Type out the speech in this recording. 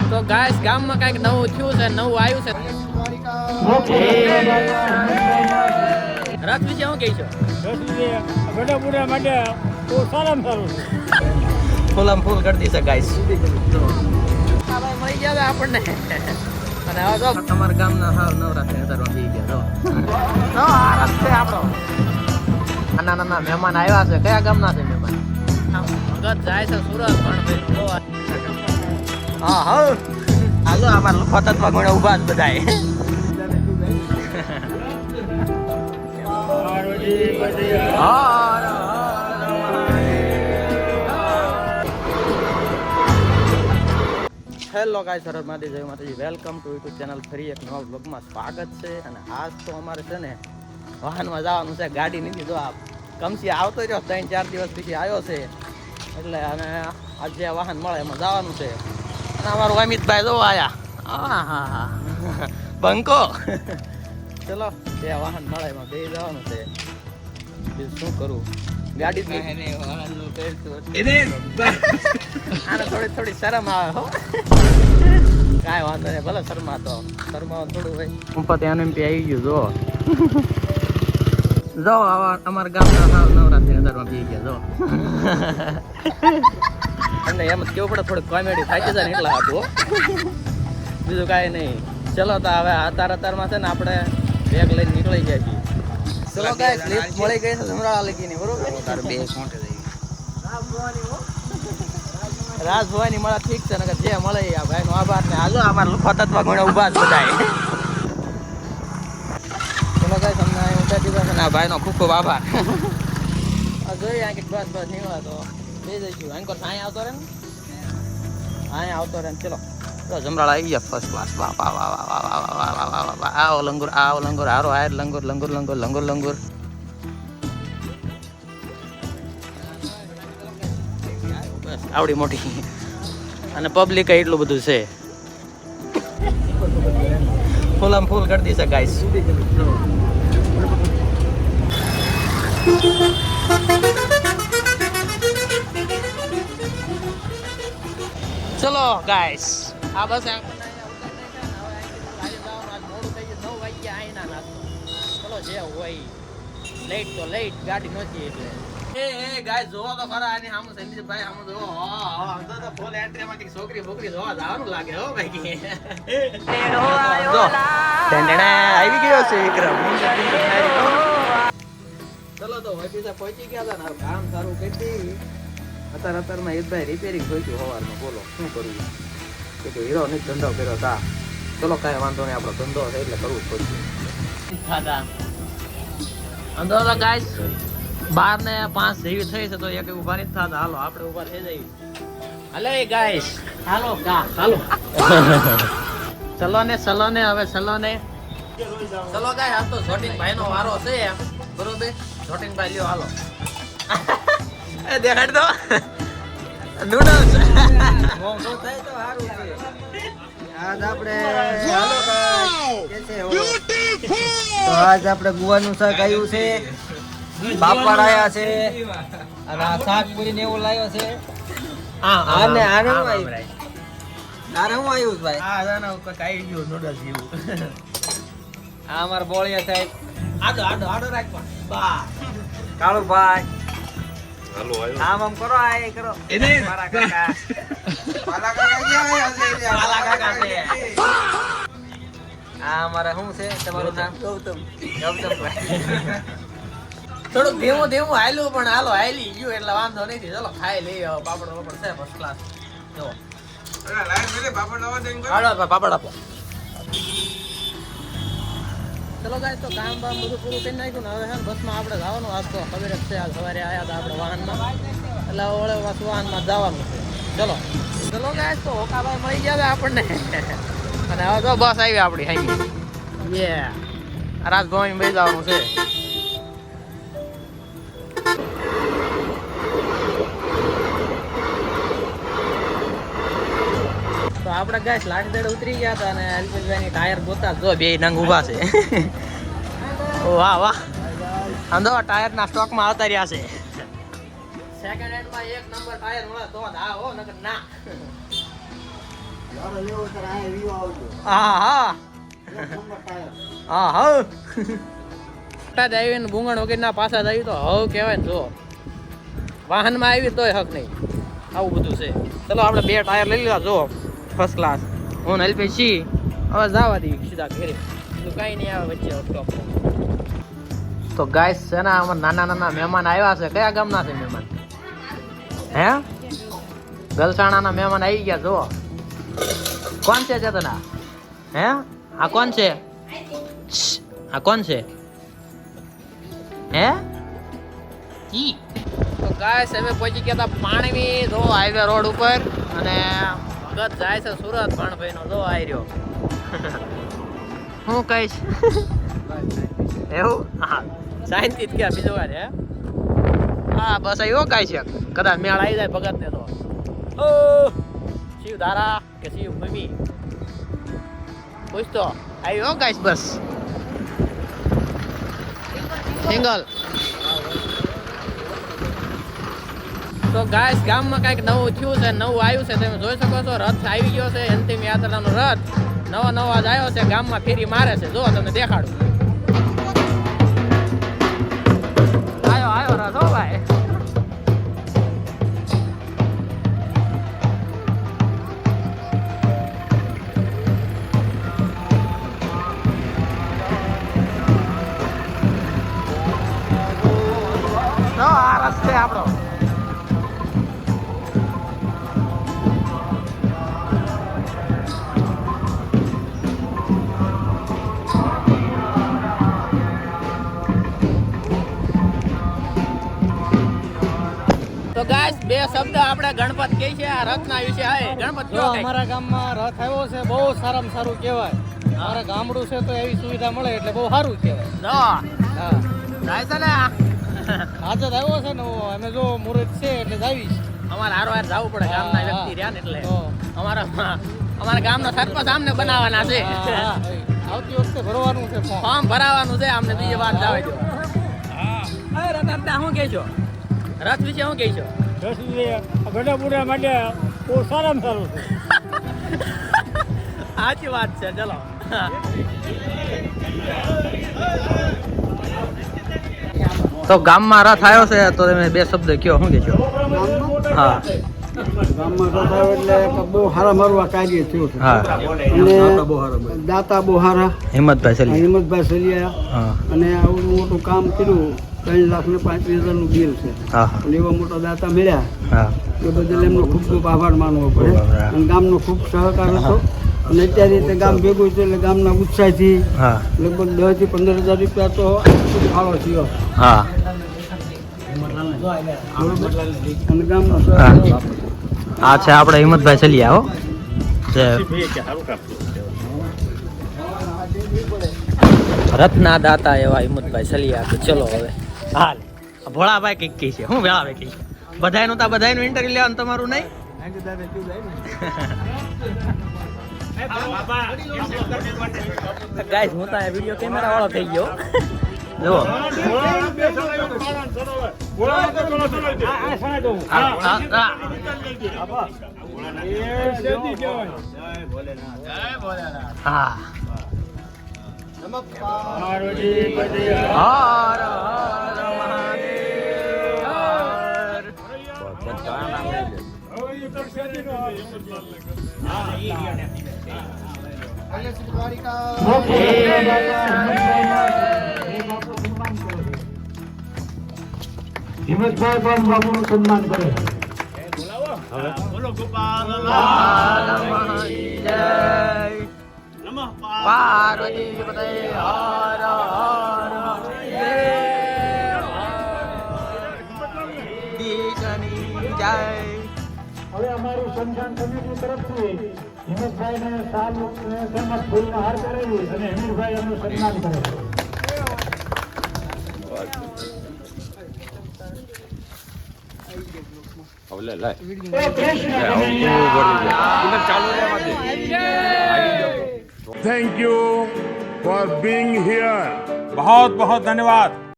તો ગાઈસ ગામમાં કઈક નવું થયું છે, નવું આવ્યું છે. રથ વિશે શું કહીશો? ફૂલમ ફૂલ કરી દીધા ગાઈસ. મળી ગયા આપણને. અને હવે જો તમારા ગામના હાવ નવરાત્રી નતરમાં બી ગયા. જો આ રસ્તે આપણો નાના નાના મહેમાન આવ્યા છે. કયા ગામના છે મહેમાન? ભગત જાય છે સુરત. પણ હા હા હાલો અમારા ખોતતમાં ઘણા ઉભા જ બધાય. હેલો ગાઈસ, સરળ માતાજી, જય માતાજી. Welcome to YouTube channel. ફરી એક નવા બ્લોગમાં સ્વાગત છે. અને આજ તો અમારે છે ને વાહનમાં જવાનું છે. ગાડી નથી જો આપ કમસી આવતો રહ્યો 3-4 દિવસ પછી આવ્યો છે એટલે. અને આજે વાહન મળે એમાં જવાનું છે. અને અમારું અમિતભાઈ જો આયા. હા હા હા બંકો. ચલો જે વાહન મળે એમાં બે જવાનું છે. બીજું શું કરું, ગાડી આને થોડી થોડી શરમ આવે હો. કાંઈ વાંધો નહીં, ભલે શરમાતો શરમાવાનું થોડું હોય. ઉપર ત્યાં એમ આવી ગયું જો. જો અમારા ગામના હાવ નવરાત્રી નગરમાં બી ગયા જો. અને એમ જ કેવું પડે, થોડીક કોમેડી થાય છે ને એટલા હતું. બીજું કાંઈ નહીં. ચલો તો હવે અત્યારમાં છે ને આપણે બેગ લઈને નીકળી ગયા છીએ. ચલો ગાઈસ, લિફ્ટ મળી ગઈ છે જમરાળા લગીની, બરોબર? તાર બે સોંટે થઈ રાજ ભવાની મળે ઠીક છે, નકર જે મળે આ ભાઈનો આભાર. ને હાલો અમારા લોકો તત્વ ઘણા ઊભા જ બધાય. ચલો ગાઈસ, અમને અહીં ઉતારી દીધા છે ને આ ભાઈનો ખૂબ ખૂબ આભાર. જોઈએ આ કે બસ બસ નીકળે તો બે જઈશું. અંકોર અહીંયા આવતો રહે ને, અહીંયા આવતો રહે ને. ચલો તો જમરાળા આવી ગયા ફર્સ્ટ ક્લાસ. વાહ વાહ વાહ વાહ વાહ વાહ વાહ વાહ વાહ વાહ. આવો લંગુર, આવો લંગુર, હારો હાર લંગુર લંગુર લંગુર લંગુર લંગુર. બસ આવડી મોટી અને પબ્લિક એટલું બધું છે. ફૂલમ ફૂલ કરી દીધા ગાઈસ. ચલો ગાઈસ, આ બસ મોડું થઈ ગયું, 9 વાગ્યા આઈના નાસ્તો. ચલો જે હોય, લેટ તો લેટ, ગાડી નહોતી એટલે. એ ગાઈસ જોવો તો ખરા આની સામું સંદીપભાઈ સામું જોવો. તો ફૂલ એન્ટ્રીમાં કઈક છોકરી બોકરી જોવા જવાનું લાગે હો ભાઈ. જો આવી ગયો છે વિક્રમ. ચલો તો ઓફિસે પહોંચી ગયા હતા ને કામ સારું કરી. અત્યારમાં હિતભાઈ રિપેરિંગ જોઈતું સવારમાં. બોલો શું કરવું કે હીરો ને ધંધો કર્યો તા. ચલો કાંઈ વાંધો નહીં, આપણો ધંધો છે એટલે કરવું જ પડશે. અંદરો ગાઈસ 12:05 જેવી થઈ છે તો એક ઉભા નથી થતા. હાલો આપણે ઉભા થઈ જઈએ. હાલો એ ગાઈસ, હાલો કા હાલો. ચલો ને હવે ચલો ને. ચલો ગાઈસ, આ તો શોટિંગ ભાઈ નો વારો છે બરોબર. શોટિંગ ભાઈ લ્યો હાલો. એ દેખાડ દો નૂડલ્સ. મોંઘો થાય તો સારું છે. આજ આપણે હાલો કેસે હો. તો આજ આપણે ગુવાનું શાક આવ્યું છે, બાપડ આયા છે, અને આ શાક પૂરી ને એવું લાવ્યો છે. આને આને હું આવ્યું, આને હું આવ્યું ભાઈ. આ જાના ઉપર કાઈ ગયો નૂડલ્સ જેવું. આ અમાર બોળિયા સાહેબ. આડો આડો આડો રાખવા બા કાળુ ભાઈ. હાલો આયો આમ કરો, આ કરો એને મારા કાકા. મારા કાકા ગયા છે, મારા કાકા છે. આ અમારા શું છે તમારું નામ? ગૌતમ. ગૌતમભાઈ. થોડુંક ધીમું ધીમું હાલ્યું પણ હાલો હાલી ગયું એટલે વાંધો નથી. ચલો ખાઈ લઈએ. પાપડ પાપડ છે ફર્સ્ટ ક્લાસ. જો પાપડ આપો. ચલો ગાઈસ, તો કામ બામ બધું પૂરું કરી નાખ્યું ને હવે હે બસમાં આપણે જવાનું. આજ તો ખબર જ છે, આજ સવારે આવ્યા હતા આપણે વાહનમાં એટલે ઓળે વાહનમાં જવાનું છે. ચલો ચલો ગાઈસ, તો હોકાભાઈ મળી ગયા આપણને. અને હવે તો બસ આવી આપણી હાઈ. રાજભવન બે જવાનું છે. તો આપણે ગાઈસ લાઠીદળ ઉતરી ગયા હતા અને અલ્પેશભાઈની ટાયર ગોતા જો બે નંગ ઊભા છે. વાહ વાહ, અંધો ટાયરના સ્ટોકમાં આવતા રહ્યા છે. સેકન્ડ હેન્ડમાં 1 નંબર ટાયર મળે તો હા હો, નકર ના. હા હા હા હા આવીને ભૂંગણ વગેરેના પાછા આવી તો હવ કહેવાય ને જો વાહનમાં આવી તોય હક નહીં આવું બધું છે. ચલો આપણે 2 ટાયર લઈ લીધા જો ફર્સ્ટ ક્લાસ. હું અલ્પેશ છી હવે જવા દઈએ સીધા ઘરે બીજું કાંઈ નહીં આવે વચ્ચે ઓટો. તો ગાઈસ છે ને અમારા નાના નાના મહેમાન આવ્યા છે. કયા ગામના છે મહેમાન? હે ગલસાણાના મહેમાન આવી ગયા જો. કોણ છે ચેતના? હે આ કોણ છે? આ કોણ છે? હે ઈ તો ગાઈસ અમે પહોંચી ગયા હતા પાણીવી જો હાઈવે રોડ ઉપર અને ભગત જાય છે સુરત ભાણભાઈ નો જો આવી રહ્યો. હું કહીશ એવું હા શાંતિ જ ક્યાં બીજો વાર હે હા બસ આવ્યો કાંઈ છે કદાચ મેળ આવી જાય ભગત ને તો ઓ શિવ ધારા કે શિવ મમ્મી પૂછતો આવ્યો ગાઈસ બસ સિંગલ. તો ગાઈસ ગામમાં કંઈક નવું થયું છે નવું આવ્યું છે તમે જોઈ શકો છો. રથ આવી ગયો છે અંતિમ યાત્રાનો રથ નવો જ આવ્યો છે ગામમાં ફેરી મારે છે જો તમને દેખાડું. આવ્યો રથ હો ભાઈ. આ રસ્તે આપણો તો ગાઈસ 2 શબ્દ આપણે ગણપત કહે છે આ રથના વિશે આવે. ગણપત જો અમારા ગામમાં રથ આવ્યો છે બહુ સારામાં સારું કહેવાય. અમારા ગામડું છે તો એવી સુવિધા મળે એટલે બહુ સારું કહેવાય. જો હા જાય છે ને આજે જ આવ્યો છે ને અમે જો મુહૂર્ત છે એટલે જાવીશ. અમારે હારવાર જવું પડે ગામના વ્યક્તિ રહ્યા ને એટલે અમારા ગામના સરપંચ આમને બનાવવાના છે. આવતી વખતે ભરવાનું છે ફોર્મ ભરાવાનું છે આમને બીજી વાત જવા દો. હા રથ શું કહેશો? રથ વિશે શું કહેશો? ગઢાપુરા માટે બહુ સારામાં સારું છે. સાચી વાત છે. ચલો તો ગામમાં રથ આવ્યો છે તો તમે 2 શબ્દ કયો શું કહેશો? હા ગામમાં રથ આવ્યો એટલે બહુ સારા મારું આ કાર્ય થયું છે. હા અને દાતા બહુ સારા હિંમતભાઈ સલિયા અને આવું મોટું કામ કર્યું. 3,35,000 બિલ છે. એવા મોટા દાતા મળ્યા એ બદલ એમનો ખૂબ ખૂબ આભાર માનવો પડે. અને ગામનો ખૂબ સહકાર હતો અને અત્યારે રીતે ગામ ભેગું છે એટલે ગામના ઉત્સાહથી લગભગ 10,000 થી 15,000 રૂપિયા તો ફાળો થયો. અને ગામનો આ છે આપણે હિંમતભાઈ સલિયા હો રત્ના દાતા એવા હિંમતભાઈ સલિયા. તો ચલો હવે હાલ ભોળાભાઈ કઈક કહી છે હું વેળાભાઈ કહી છે બધાયનું તા બધાયનું ઇન્ટરવ્યુ લેવાનું તમારું નહીં. ગાઈસ હું તો આ વિડિયો કેમેરા વાળો થઈ ગયો જો હા હર હિંમતભાઈ પણ બાપુનું સન્માન કરે. બોલો ગોપાલ જય પાર્વતી પતે હર હર દીકની જય. હવે અમારી સંસ્થાન સમિતિ તરફથી હિંમતભાઈને સાલ તેમજ ફૂલનો હાર કરેલી અને હિંમતભાઈ એમનું સન્માન કરે છે. Thank you for being here. बहुत बहुत धन्यवाद.